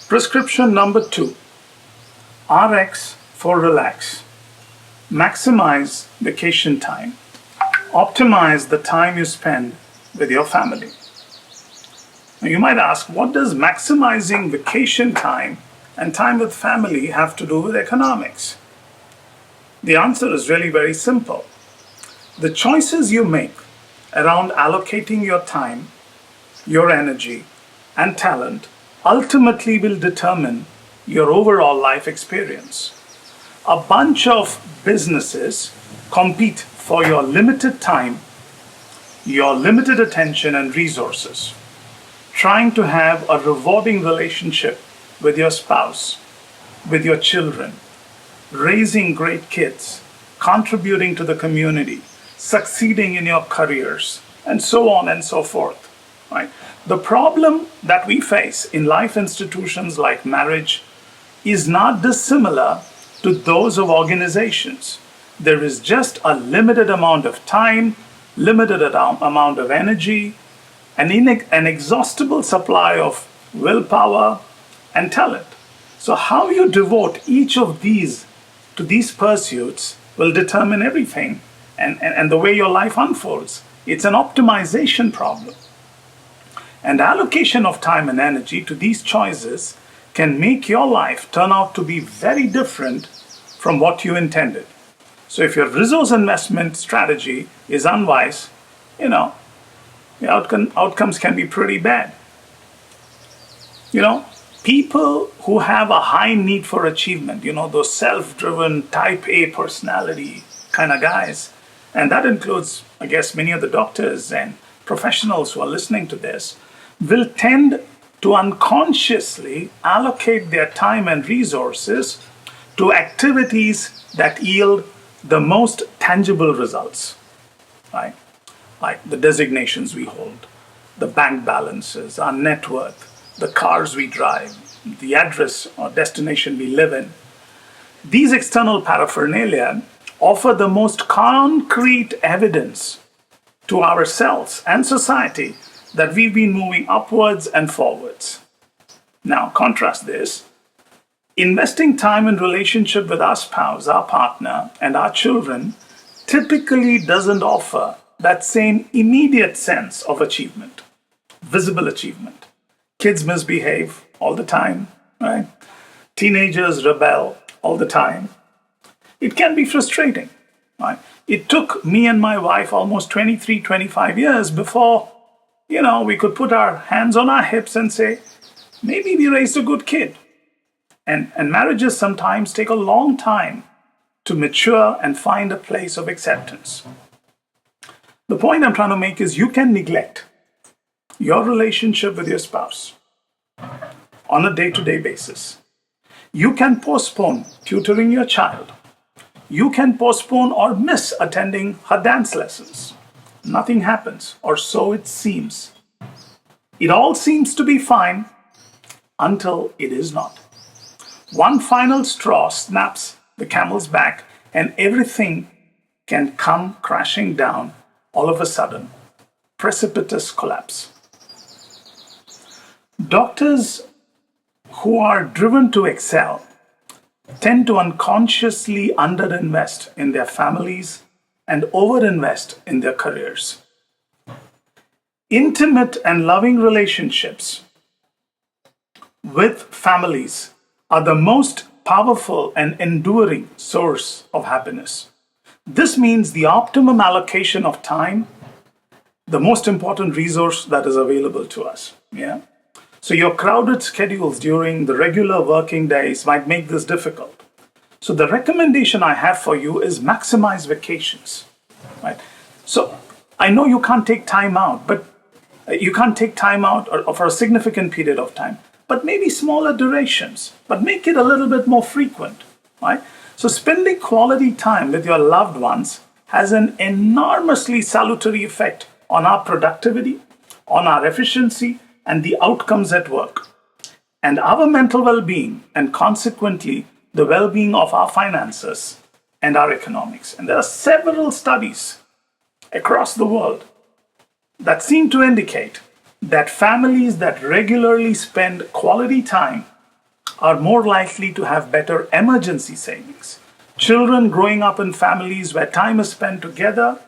Prescription number 2, RX for relax. Maximize vacation time. Optimize the time you spend with your family. Now you might ask, what does maximizing vacation time and time with family have to do with economics? The answer is really very simple. The choices you make around allocating your time, your energy, and talent ultimately will determine your overall life experience. A bunch of businesses compete for your limited time, your limited attention and resources, trying to have a rewarding relationship with your spouse, with your children, raising great kids, contributing to the community, succeeding in your careers, and so on and so forth. Right? The problem that we face in life institutions like marriage is not dissimilar to those of organizations. There is just a limited amount of time, limited amount of energy, an inexhaustible supply of willpower and talent. So how you devote each of these to these pursuits will determine everything and the way your life unfolds. It's an optimization problem. And allocation of time and energy to these choices can make your life turn out to be very different from what you intended. So if your resource investment strategy is unwise, the outcomes can be pretty bad. People who have a high need for achievement, those self-driven type A personality kind of guys, and that includes, I guess, many of the doctors and professionals who are listening to this, will tend to unconsciously allocate their time and resources to activities that yield the most tangible results, right? Like the designations we hold, the bank balances, our net worth, the cars we drive, the address or destination we live in. These external paraphernalia offer the most concrete evidence to ourselves and society that we've been moving upwards and forwards. Now, contrast this. Investing time in relationship with our spouse, our partner, and our children typically doesn't offer that same immediate sense of achievement, visible achievement. Kids misbehave all the time, right? Teenagers rebel all the time. It can be frustrating, right? It took me and my wife almost 23, 25 years before we could put our hands on our hips and say, maybe we raised a good kid. And marriages sometimes take a long time to mature and find a place of acceptance. The point I'm trying to make is you can neglect your relationship with your spouse on a day-to-day basis. You can postpone tutoring your child. You can postpone or miss attending her dance lessons. Nothing happens, or so it seems. It all seems to be fine until it is not. One final straw snaps the camel's back and everything can come crashing down all of a sudden. Precipitous collapse. Doctors who are driven to excel tend to unconsciously underinvest in their families and overinvest in their careers. Intimate and loving relationships with families are the most powerful and enduring source of happiness. This means the optimum allocation of time, the most important resource that is available to us. Yeah. So your crowded schedules during the regular working days might make this difficult. So the recommendation I have for you is maximize vacations, right? So I know you can't take time out, but you can't take time out or for a significant period of time, but maybe smaller durations, but make it a little bit more frequent, right? So spending quality time with your loved ones has an enormously salutary effect on our productivity, on our efficiency, and the outcomes at work, and our mental well-being, and consequently, the well-being of our finances and our economics. And there are several studies across the world that seem to indicate that families that regularly spend quality time are more likely to have better emergency savings. Children growing up in families where time is spent together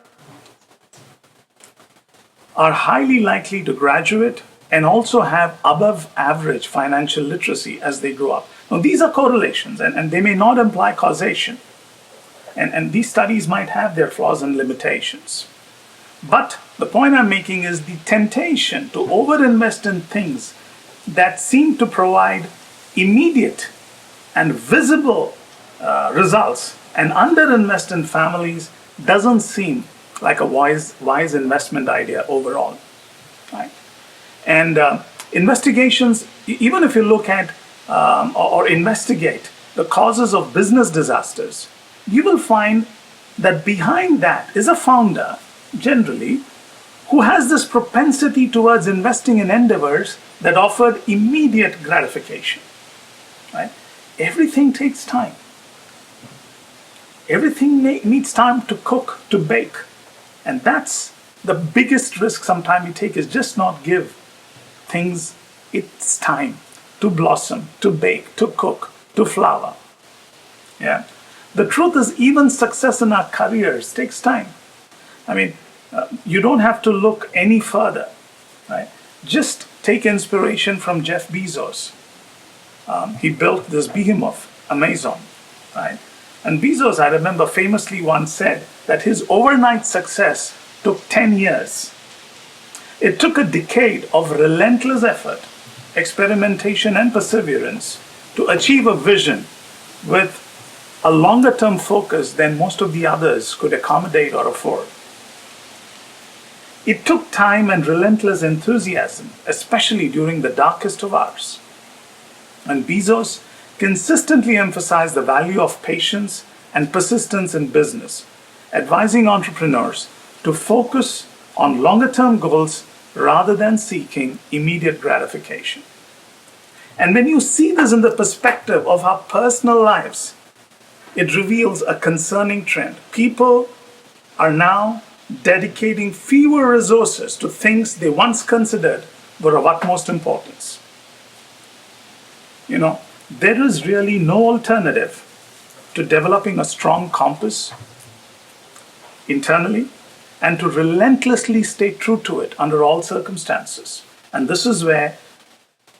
are highly likely to graduate and also have above average financial literacy as they grow up. Now, these are correlations and they may not imply causation. And these studies might have their flaws and limitations. But the point I'm making is the temptation to overinvest in things that seem to provide immediate and visible results and underinvest in families doesn't seem like a wise investment idea overall. Right? And investigations, even if you look at or investigate the causes of business disasters, you will find that behind that is a founder, generally, who has this propensity towards investing in endeavors that offered immediate gratification. Right? Everything takes time. Everything needs time to cook, to bake. And that's the biggest risk sometimes we take, is just not give things its time to blossom, to bake, to cook, to flower. Yeah. The truth is, even success in our careers takes time. I mean, you don't have to look any further, right? Just take inspiration from Jeff Bezos. He built this behemoth, Amazon, right? And Bezos, I remember, famously once said that his overnight success took 10 years. It took a decade of relentless effort, experimentation, and perseverance to achieve a vision with a longer-term focus than most of the others could accommodate or afford. It took time and relentless enthusiasm, especially during the darkest of hours. And Bezos consistently emphasized the value of patience and persistence in business, advising entrepreneurs to focus on longer-term goals rather than seeking immediate gratification. And when you see this in the perspective of our personal lives, it reveals a concerning trend. People are now dedicating fewer resources to things they once considered were of utmost importance. There is really no alternative to developing a strong compass internally and to relentlessly stay true to it under all circumstances. And this is where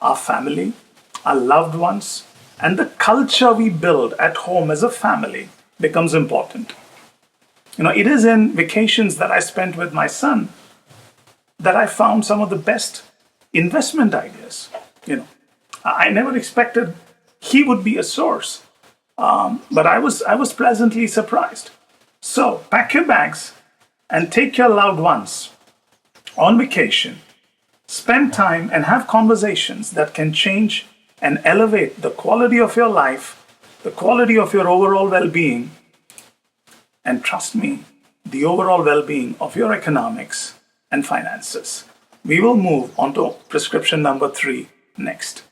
our family, our loved ones, and the culture we build at home as a family becomes important. It is in vacations that I spent with my son that I found some of the best investment ideas. I never expected he would be a source, but I was pleasantly surprised. So pack your bags and take your loved ones on vacation. Spend time and have conversations that can change and elevate the quality of your life, the quality of your overall well-being, and trust me, the overall well-being of your economics and finances. We will move on to prescription number 3 next.